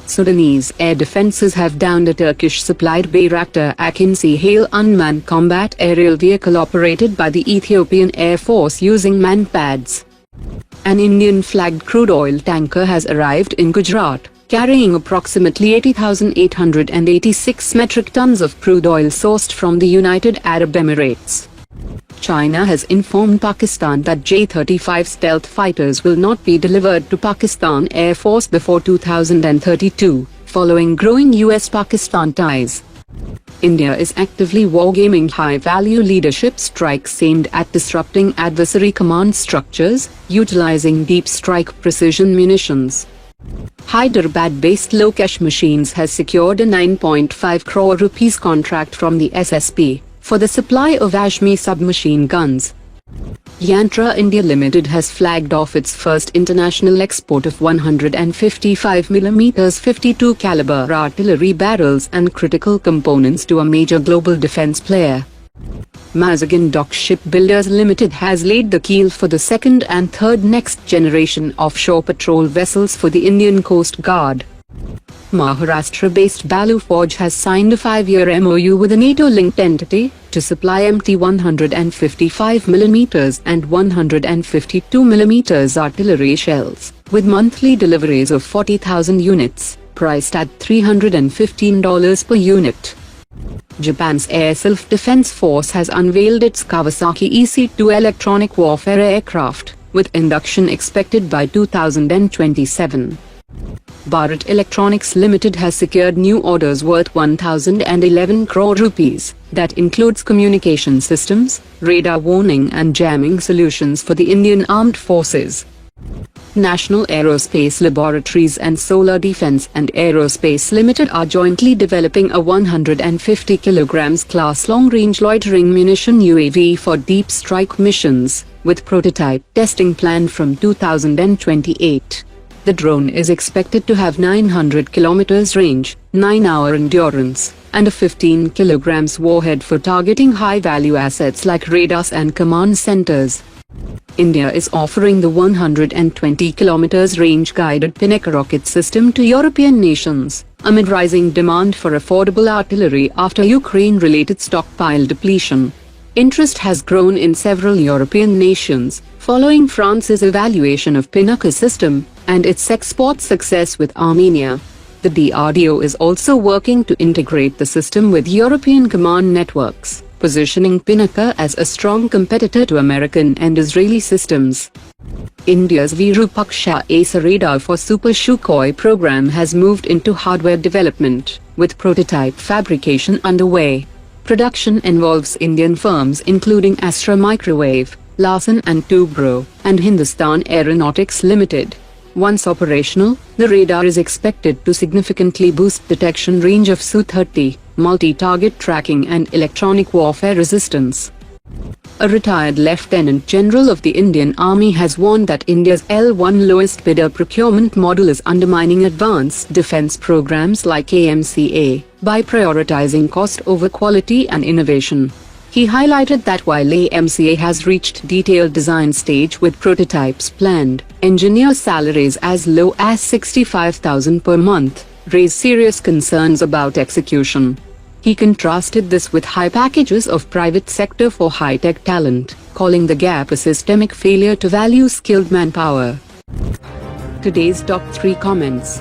Sudanese air defenses have downed a Turkish-supplied Bayraktar Akinci HAL unmanned combat aerial vehicle operated by the Ethiopian Air Force using man-pads. An Indian-flagged crude oil tanker has arrived in Gujarat, carrying approximately 80,886 metric tons of crude oil sourced from the United Arab Emirates. China has informed Pakistan that J-35 stealth fighters will not be delivered to Pakistan Air Force before 2032, following growing US-Pakistan ties. India is actively wargaming high-value leadership strikes aimed at disrupting adversary command structures, utilizing deep strike precision munitions. Hyderabad-based Lokesh Machines has secured a 9.5 crore rupees contract from the SSB for the supply of ASMI submachine guns. Yantra India Limited has flagged off its first international export of 155mm 52 caliber artillery barrels and critical components to a major global defense player. Mazagon Dock Shipbuilders Limited has laid the keel for the second and third next-generation offshore patrol vessels for the Indian Coast Guard. Maharashtra-based Balu Forge has signed a 5-year MOU with a NATO-linked entity to supply MT 155mm and 152mm artillery shells, with monthly deliveries of 40,000 units, priced at $315 per unit. Japan's Air Self-Defense Force has unveiled its Kawasaki EC-2 electronic warfare aircraft, with induction expected by 2027. Bharat Electronics Limited has secured new orders worth 1,011 crore rupees, that includes communication systems, radar warning and jamming solutions for the Indian Armed Forces. National Aerospace Laboratories and Solar Defense and Aerospace Limited are jointly developing a 150 kg class long-range loitering munition UAV for deep strike missions, with prototype testing planned from 2028. The drone is expected to have 900 km range, 9-hour endurance, and a 15 kg warhead for targeting high-value assets like radars and command centers. India is offering the 120 km range guided Pinaka rocket system to European nations, amid rising demand for affordable artillery after Ukraine-related stockpile depletion. Interest has grown in several European nations, following France's evaluation of Pinaka system and its export success with Armenia. The DRDO is also working to integrate the system with European command networks, positioning Pinaka as a strong competitor to American and Israeli systems. India's Virupaksha ASA radar for Super Sukhoi program has moved into hardware development, with prototype fabrication underway. Production involves Indian firms including Astra Microwave, Larsen & Toubro, and Hindustan Aeronautics Limited. Once operational, the radar is expected to significantly boost detection range of Su-30, multi-target tracking and electronic warfare resistance. A retired Lieutenant General of the Indian Army has warned that India's L1 lowest bidder procurement model is undermining advanced defense programs like AMCA by prioritizing cost over quality and innovation. He highlighted that while AMCA has reached detailed design stage with prototypes planned, engineer salaries as low as 65,000 per month raise serious concerns about execution. He contrasted this with high packages of private sector for high-tech talent, calling the gap a systemic failure to value skilled manpower. Today's top 3 comments.